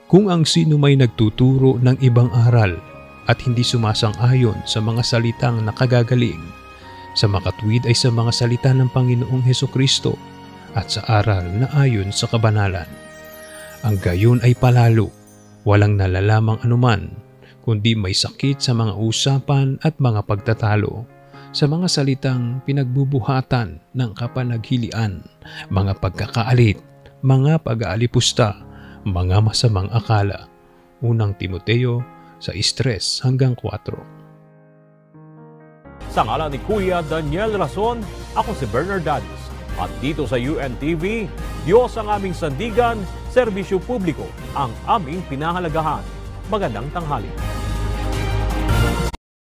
Kung ang sino may nagtuturo ng ibang aral at hindi sumasang-ayon sa mga salitang nakagagaling, sa makatwid ay sa mga salita ng Panginoong Hesukristo at sa aral na ayon sa kabanalan. Ang gayon ay palalo, walang nalalamang anuman, kundi may sakit sa mga usapan at mga pagtatalo, sa mga salitang pinagbubuhatan ng kapanaghilian, mga pagkakaalit, mga pag-aalipusta, mga masamang akala. Unang Timoteo 6:3-4. Sa ngalan ni Kuya Daniel Rason, ako si Bernard Dadis. At dito sa UNTV, Diyos ang aming sandigan, serbisyo publiko ang aming pinahalagahan. Magandang tanghali.